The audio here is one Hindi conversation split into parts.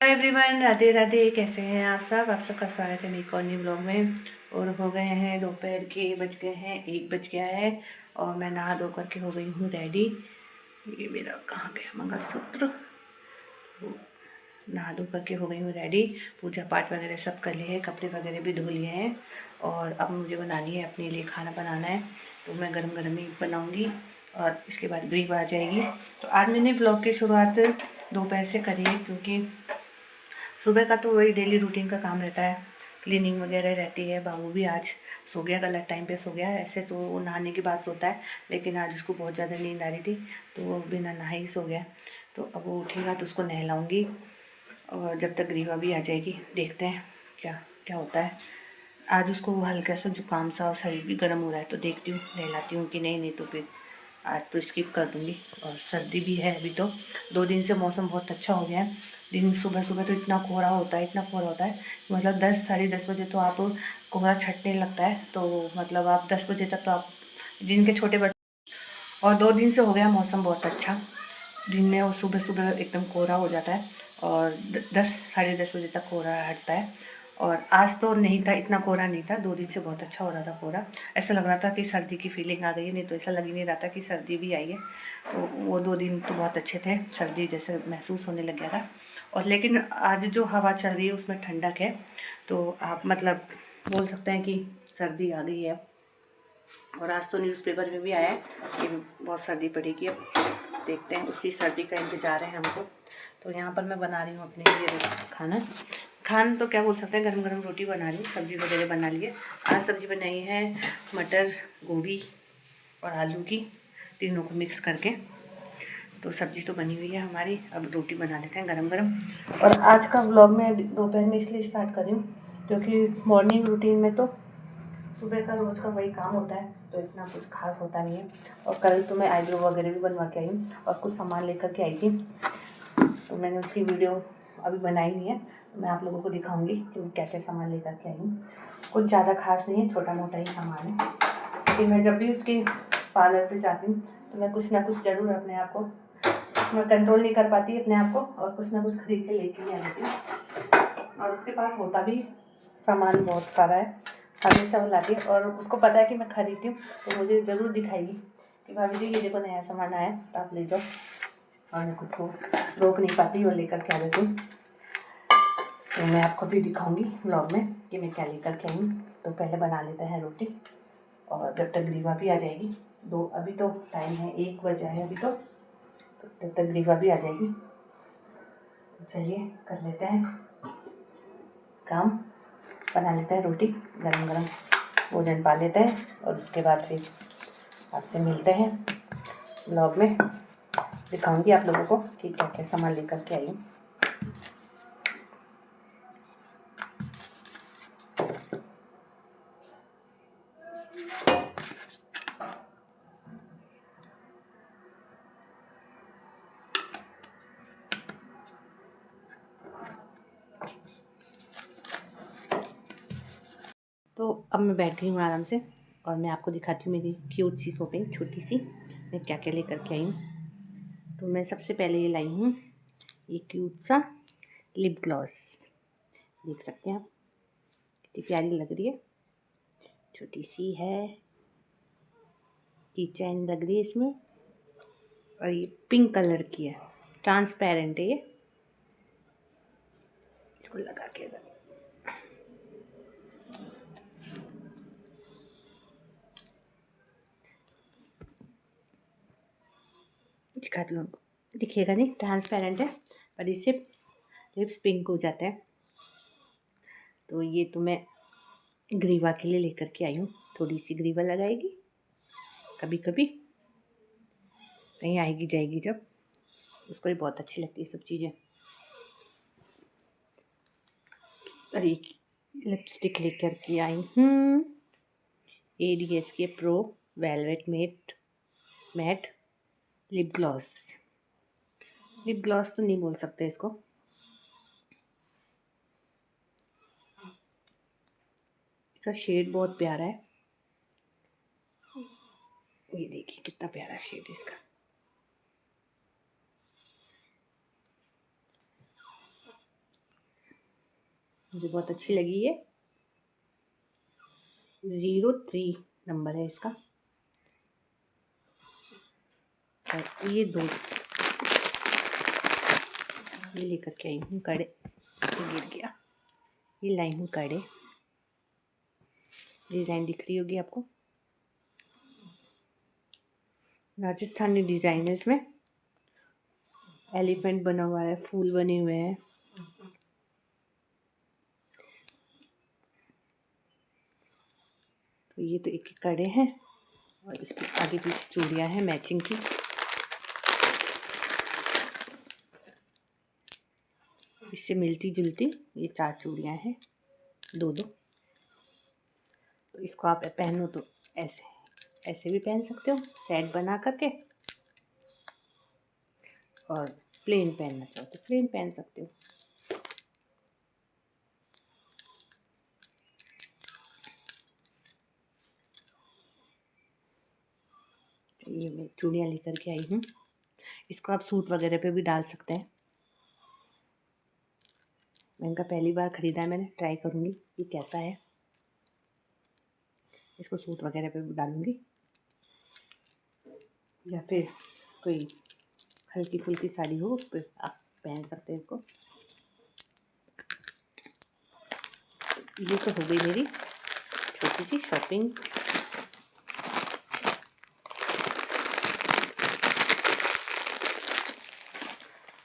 Hello everyone, Radhe Radhe. कैसे हैं आप सब? आप सबका स्वागत है मेरे एक और न्यू ब्लॉग में। और हो गए हैं दोपहर के, बज गए हैं 1 बज गया है। और मैं नहा धो करके हो गई हूँ रेडी। ये मेरा कहाँ गया मंगलसूत्र। नहा धो करके हो गई हूँ रेडी। पूजा पाठ वगैरह सब कर लिए हैं, कपड़े वगैरह भी धो लिए हैं। और अब मुझे बनानी है, अपने लिए खाना बनाना है। तो मैं गरम गरम ही बनाऊँगी और इसके बाद ग्रेव आ जाएगी। तो आज मैंने ब्लॉग की शुरुआत दोपहर से करी है, क्योंकि सुबह का तो वही डेली रूटीन का काम रहता है, क्लीनिंग वगैरह रहती है। बाबू भी आज सो गया, गलत टाइम पे सो गया। ऐसे तो वो नहाने के बाद सोता है, लेकिन आज उसको बहुत ज़्यादा नींद आ रही थी, तो वो बिना नहाए ही सो गया। तो अब वो उठेगा तो उसको नहलाऊँगी, और जब तक रीवा भी आ जाएगी देखते हैं क्या क्या होता है। आज उसको हल्का सा जुकाम सा और शरीर भी गर्म हो रहा है, तो देखती हूँ नहलाती हूँ कि नहीं। नहीं तो फिर आज तो स्किप कर दूँगी। और सर्दी भी है अभी तो, 2 दिन से मौसम बहुत अच्छा हो गया है। दिन सुबह सुबह तो इतना कोहरा होता है, इतना कोहरा होता है, मतलब 10 साढ़े 10 बजे तो आप कोहरा छटने लगता है। तो मतलब आप 10 बजे तक तो आप, जिनके छोटे बच्चे, और 2 दिन से हो गया मौसम बहुत अच्छा। दिन में और सुबह सुबह एकदम कोहरा हो जाता है, और 10 साढ़े 10 बजे तक कोहरा हटता है। और आज तो नहीं था, इतना कोहरा नहीं था। 2 दिन से बहुत अच्छा हो रहा था कोहरा। ऐसा लग रहा था कि सर्दी की फीलिंग आ गई है, नहीं तो ऐसा लग ही नहीं रहा था कि सर्दी भी आई है। तो वो 2 दिन तो बहुत अच्छे थे, सर्दी जैसे महसूस होने लग गया था। और लेकिन आज जो हवा चल रही है उसमें ठंडक है, तो आप मतलब बोल सकते हैं कि सर्दी आ गई है। और आज तो न्यूज़पेपर में भी आया है कि बहुत सर्दी पड़ेगी। अब देखते हैं, उसी सर्दी का इंतज़ार है हमको। तो यहाँ पर मैं बना रही हूँ अपने लिए खाना। खाना तो क्या बोल सकते हैं, गरम गरम रोटी बना रही हूँ, सब्ज़ी वगैरह बना लिए। आज सब्ज़ी बनाई है मटर, गोभी और आलू की, तीनों को मिक्स करके। तो सब्ज़ी तो बनी हुई है हमारी, अब रोटी बना लेते हैं गरम गरम। और आज का व्लॉग मैं दोपहर में इसलिए स्टार्ट कर रही हूँ, क्योंकि मॉर्निंग रूटीन में तो सुबह का रोज़ का वही काम होता है, तो इतना कुछ खास होता नहीं है। और कल तो मैं आईब्रो वगैरह भी बनवा के आई हूँ, और कुछ सामान लेकर के आई थी, तो मैंने उसकी वीडियो अभी बनाई नहीं है। तो मैं आप लोगों को दिखाऊंगी कि मैं क्या क्या सामान लेकर के आई हूँ। कुछ ज़्यादा खास नहीं है, छोटा मोटा ही सामान है। लेकिन मैं जब भी उसकी पार्लर पे जाती हूँ तो मैं कुछ ना कुछ ज़रूर अपने आप को, मैं कंट्रोल नहीं कर पाती अपने आप को, और कुछ ना कुछ खरीद के लेके ही आती हूँ। और उसके पास होता भी सामान बहुत सारा है, हमेशा वो लाती है। और उसको पता है कि मैं खरीदती हूँ, तो मुझे ज़रूर दिखाएगी कि भाभी जी ये देखो नया सामान आया, तो आप ले जाओ। और मैं खुद को रोक नहीं पाती और लेकर के आ जाती हूँ। तो मैं आपको भी दिखाऊंगी व्लॉग में कि मैं क्या लेकर के आई हूँ। तो पहले बना लेते हैं रोटी, और जब तक ग्रीवा भी आ जाएगी, अभी तो टाइम है 1 बजा है अभी तो तब तक ग्रीवा भी आ जाएगी। तो चलिए कर लेते हैं काम, बना लेते हैं रोटी, गरम गरम भोजन पा लेते हैं। और उसके बाद फिर आपसे मिलते हैं ब्लॉग में, दिखाऊंगी आप लोगों को कि क्या क्या सामान लेकर के आई हूँ। तो अब मैं बैठ गई हूँ आराम से, और मैं आपको दिखाती हूँ मेरी क्यूट सी शॉपिंग, छोटी सी, मैं क्या क्या लेकर के आई हूँ। तो मैं सबसे पहले ये लाई हूँ ये क्यूट सा लिप ग्लॉस, देख सकते हैं आप कितनी प्यारी लग रही है, छोटी सी है, की चैन लग रही है इसमें। और ये पिंक कलर की है, ट्रांसपेरेंट है ये। इसको लगा के दिखाती हूँ आपको, दिखेगा नहीं, ट्रांसपेरेंट है, और इससे लिप्स पिंक हो जाते हैं। तो ये तो मैं ग्रीवा के लिए लेकर के आई हूँ, थोड़ी सी ग्रीवा लगाएगी, कभी कभी कहीं आएगी जाएगी जब, उसको भी बहुत अच्छी लगती है सब चीज़ें। और एक लिपस्टिक लेकर के आई हूँ, ADS के pro velvet mat lip gloss. Lip gloss तो नहीं बोल सकते इसको, इसका शेड बहुत प्यारा है, ये देखिए कितना प्यारा शेड है इसका। मुझे बहुत अच्छी लगी ये। 03 नंबर है इसका। और ये दो ये लेकर के आई हूँ कड़े, गिर गया। ये लाई हूँ कड़े, डिज़ाइन दिख रही होगी आपको, राजस्थानी डिज़ाइन है इसमें। एलिफेंट बना हुआ है, फूल बने हुए हैं। तो ये तो एक कड़े हैं और इसके आगे पीछे चूड़ियाँ हैं मैचिंग की। इससे मिलती जुलती ये 4 चूड़ियाँ हैं, 2-2। तो इसको आप पहनो तो ऐसे भी पहन सकते हो सेट बना करके, और प्लेन पहनना चाहो तो प्लेन पहन सकते हो। ये मैं चूड़ियाँ लेकर के आई हूँ। इसको आप सूट वगैरह पे भी डाल सकते हैं। मैं इनका पहली बार ख़रीदा है, मैंने ट्राई करूँगी ये कैसा है। इसको सूट वगैरह पे भी डालूँगी, या फिर कोई हल्की फुल्की साड़ी हो उस पर आप पहन सकते हैं इसको। ये तो हो गई मेरी छोटी सी शॉपिंग।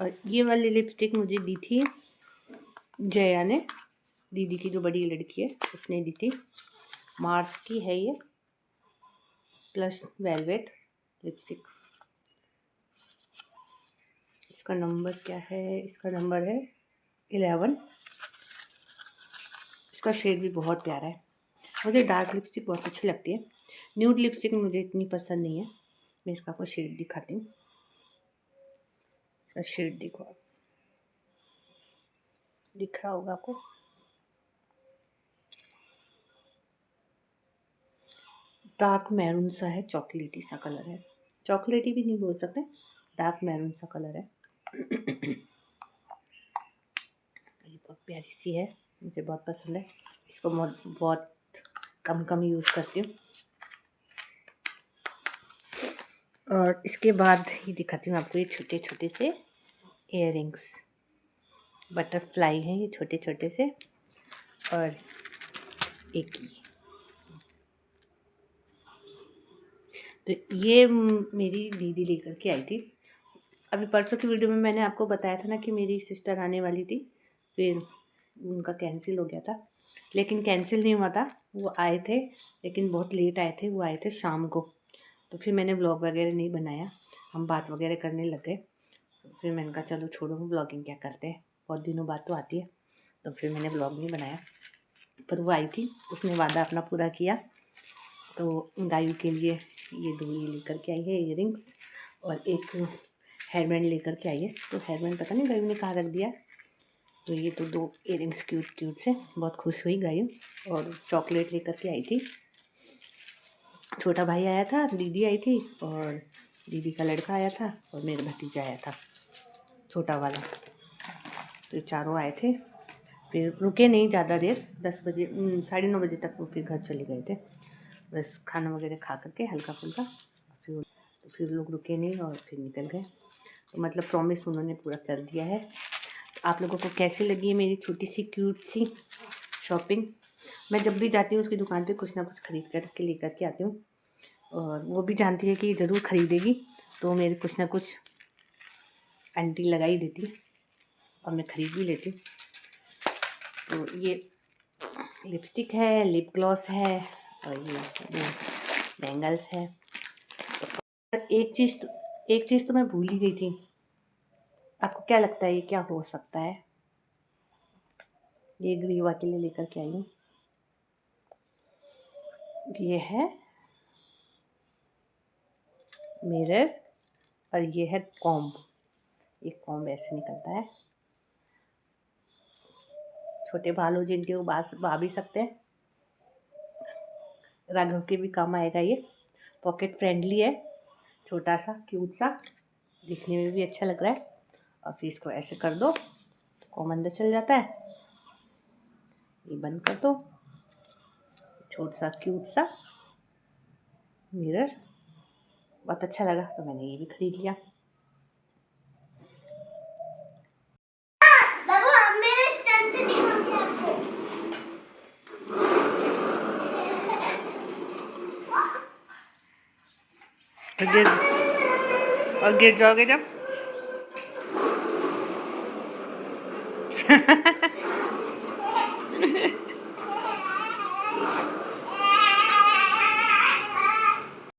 और ये वाली लिपस्टिक मुझे दी थी जया ने, दीदी की जो बड़ी लड़की है उसने दी थी। मार्स की है ये, प्लस वेलवेट लिपस्टिक। इसका नंबर क्या है? इसका नंबर है 11। इसका शेड भी बहुत प्यारा है। मुझे डार्क लिपस्टिक बहुत अच्छी लगती है, न्यूड लिपस्टिक मुझे इतनी पसंद नहीं है। मैं इसका आपको शेड दिखाती हूँ। इसका शेड देखो आप, दिख रहा होगा आपको। डार्क मैरून सा है, चॉकलेटी सा कलर है। चॉकलेटी भी नहीं बोल सकते, डार्क मैरून सा कलर है। ये बहुत प्यारी सी है, मुझे बहुत पसंद है। इसको बहुत कम यूज़ करती हूँ। और इसके बाद ये दिखाती हूँ आपको, ये छोटे छोटे से इयररिंग्स बटरफ्लाई हैं ये छोटे छोटे से। और एक तो ये मेरी दीदी लेकर के आई थी। अभी परसों की वीडियो में मैंने आपको बताया था ना कि मेरी सिस्टर आने वाली थी, फिर उनका कैंसिल हो गया था। लेकिन कैंसिल नहीं हुआ था, वो आए थे लेकिन बहुत लेट आए थे। वो आए थे शाम को, तो फिर मैंने व्लॉग वगैरह नहीं बनाया, हम बात वगैरह करने लग गए। तो फिर मैंने कहा चलो छोड़ो, व्लॉगिंग क्या करते हैं, बहुत दिनों बाद तो आती है। तो फिर मैंने व्लॉग नहीं बनाया। पर वो आई थी, उसने वादा अपना पूरा किया। तो गायू के लिए ये 2 ये लेकर के आई है इयररिंग्स, और एक हेयर बैंड लेकर के आई है। तो हेयर बैंड पता नहीं गायू ने कहाँ रख दिया। तो ये तो 2 इयररिंग्स क्यूट से, बहुत खुश हुई गायू। और चॉकलेट लेकर के आई थी। छोटा भाई आया था, दीदी आई थी, और दीदी का लड़का आया था, और मेरा भतीजा आया था छोटा वाला। तो चारों आए थे। फिर रुके नहीं ज़्यादा देर, 10 बजे 9:30 बजे तक वो फिर घर चले गए थे। बस खाना वगैरह खा करके हल्का फुल्का, फिर लोग रुके नहीं और फिर निकल गए। तो मतलब प्रॉमिस उन्होंने पूरा कर दिया है। तो आप लोगों को कैसी लगी है मेरी छोटी सी क्यूट सी शॉपिंग? मैं जब भी जाती हूँ उसकी दुकान पे कुछ ना कुछ खरीद कर के लेकर के आती हूँ, और वो भी जानती है कि ज़रूर ख़रीदेगी, तो मेरे कुछ ना कुछ आंटी लगा ही देती और मैं ख़रीद भी लेती हूँ। तो ये लिपस्टिक है, लिप ग्लॉस है, और ये बैंगल्स है। एक चीज़ तो मैं भूल ही गई थी। आपको क्या लगता है ये क्या हो सकता है? ये ग्रीवा के लिए लेकर के आई हूँ। ये है मिरर, और ये है कॉम्ब। ये कॉम्ब ऐसे निकलता है। छोटे बाल हो जिनके, वो बा भी सकते हैं। राघव के भी काम आएगा ये। पॉकेट फ्रेंडली है, छोटा सा क्यूट सा, दिखने में भी अच्छा लग रहा है। और फिर इसको ऐसे कर दो तो कॉम अंदर चल जाता है। ये बंद कर दो। छोटा सा क्यूट सा मिरर बहुत अच्छा लगा तो मैंने ये भी खरीद लिया। बाबू अब मेरे स्टंट दिखाऊंगी आपको। और गिर जाओगे जब